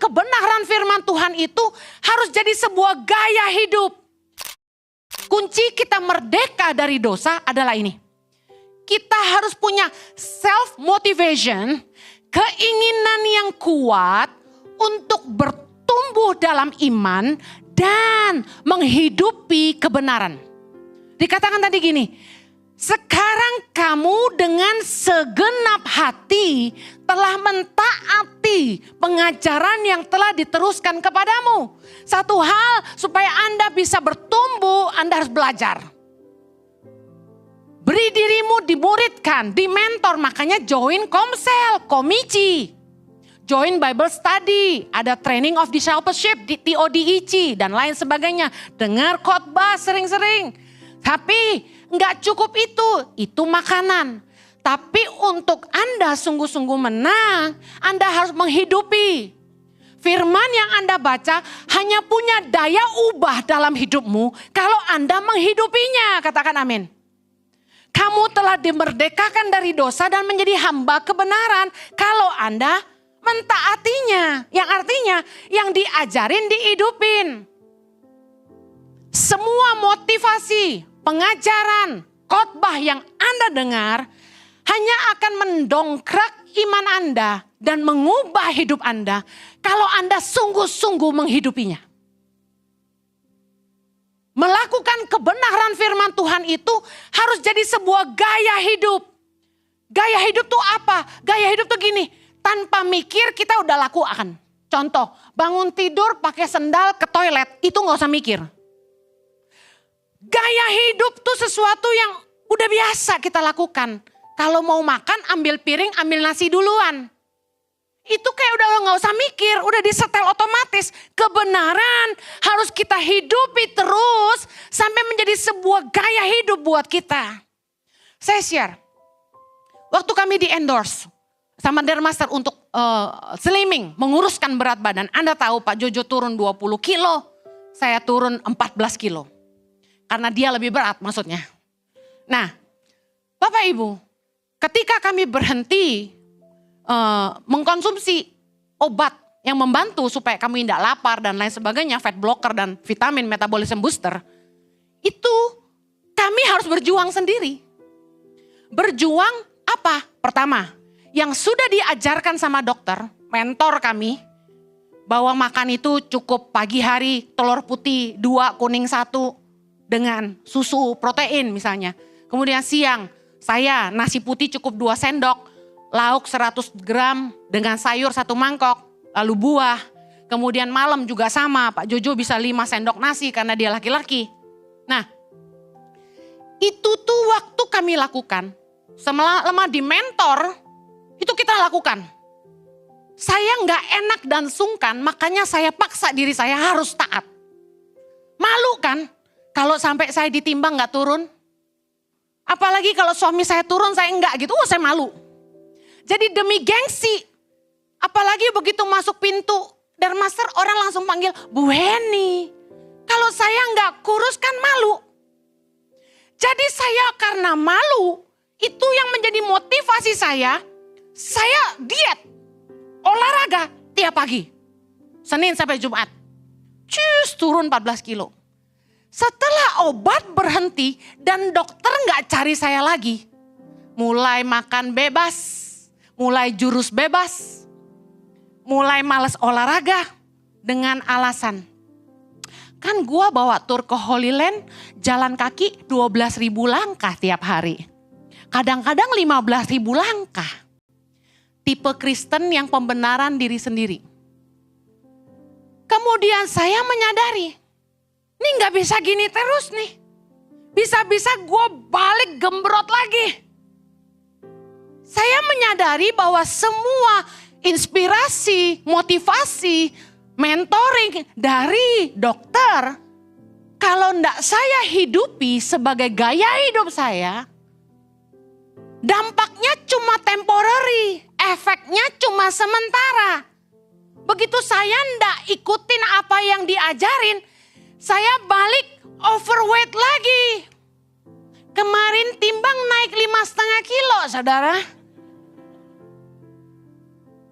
kebenaran firman Tuhan itu harus jadi sebuah gaya hidup. Kunci kita merdeka dari dosa adalah ini. Kita harus punya self motivation, keinginan yang kuat untuk bertumbuh dalam iman dan menghidupi kebenaran. Dikatakan tadi gini, sekarang kamu dengan segenap hati telah mentaati pengajaran yang telah diteruskan kepadamu. Satu hal supaya Anda bisa bertumbuh, Anda harus belajar. Beri dirimu dimuridkan, dimentor, makanya join komsel, komisi. Join Bible study, ada training of discipleship di TODIC dan lain sebagainya. Dengar khotbah sering-sering. Tapi nggak cukup itu makanan. Tapi untuk Anda sungguh-sungguh menang, Anda harus menghidupi. Firman yang Anda baca hanya punya daya ubah dalam hidupmu kalau Anda menghidupinya, katakan amin. Kamu telah dimerdekakan dari dosa dan menjadi hamba kebenaran kalau Anda mentaatinya. Yang artinya yang diajarin dihidupin. Semua motivasi, pengajaran, khotbah yang Anda dengar hanya akan mendongkrak iman Anda dan mengubah hidup Anda kalau Anda sungguh-sungguh menghidupinya. Melakukan kebenaran firman Tuhan itu harus jadi sebuah gaya hidup. Gaya hidup tuh apa? Gaya hidup tuh gini, tanpa mikir kita udah lakukan. Contoh, bangun tidur pakai sendal ke toilet, itu gak usah mikir. Gaya hidup tuh sesuatu yang udah biasa kita lakukan. Kalau mau makan ambil piring, ambil nasi duluan. Itu kayak udah gak usah mikir, udah disetel otomatis. Kebenaran harus kita hidupi terus sampai menjadi sebuah gaya hidup buat kita. Saya share, waktu kami di endorse sama Dermaster untuk slimming, menguruskan berat badan. Anda tahu Pak Jojo turun 20 kilo, saya turun 14 kilo. Karena dia lebih berat maksudnya. Nah, Bapak Ibu, ketika kami berhenti mengkonsumsi obat yang membantu supaya kami tidak lapar dan lain sebagainya, fat blocker dan vitamin metabolism booster, itu kami harus berjuang sendiri. Berjuang apa? Pertama, yang sudah diajarkan sama dokter, mentor kami, bahwa makan itu cukup pagi hari telur putih 2, kuning 1 dengan susu protein misalnya. Kemudian siang, saya nasi putih cukup 2 sendok. Lauk 100 gram dengan sayur 1 mangkok, lalu buah. Kemudian malam juga sama, Pak Jojo bisa 5 sendok nasi karena dia laki-laki. Nah, itu tuh waktu kami lakukan, selama di mentor, itu kita lakukan. Saya gak enak dan sungkan, makanya saya paksa diri saya harus taat. Malu kan, kalau sampai saya ditimbang gak turun. Apalagi kalau suami saya turun, saya enggak gitu, saya malu. Jadi demi gengsi, apalagi begitu masuk pintu Dermaster orang langsung panggil Bu Heni. Kalau saya nggak kurus kan malu. Jadi saya karena malu, itu yang menjadi motivasi saya diet, olahraga tiap pagi. Senin sampai Jumat, turun 14 kilo. Setelah obat berhenti dan dokter nggak cari saya lagi, mulai makan bebas. Mulai jurus bebas, mulai males olahraga dengan alasan. Kan gua bawa tur ke Holy Land, jalan kaki 12.000 langkah tiap hari. Kadang-kadang 15.000 langkah. Tipe Kristen yang pembenaran diri sendiri. Kemudian saya menyadari, ini gak bisa gini terus nih. Bisa-bisa gua balik gembrot lagi. Saya menyadari bahwa semua inspirasi, motivasi, mentoring dari dokter, kalau enggak saya hidupi sebagai gaya hidup saya, dampaknya cuma temporary, efeknya cuma sementara. Begitu saya enggak ikutin apa yang diajarin, saya balik overweight lagi. Kemarin timbang naik 5,5 kilo, saudara.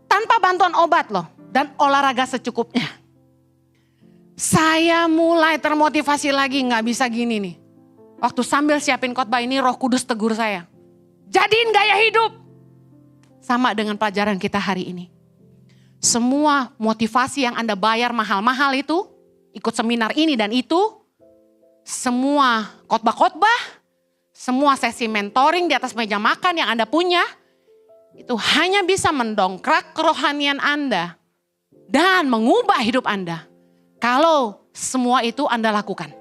Tanpa bantuan obat loh, dan olahraga secukupnya. Saya mulai termotivasi lagi, gak bisa gini nih. Waktu sambil siapin khotbah ini Roh Kudus tegur saya. Jadiin gaya hidup. Sama dengan pelajaran kita hari ini. Semua motivasi yang Anda bayar mahal-mahal itu, ikut seminar ini dan itu, semua khotbah-khotbah, semua sesi mentoring di atas meja makan yang Anda punya, itu hanya bisa mendongkrak kerohanian Anda dan mengubah hidup Anda. Kalau semua itu Anda lakukan.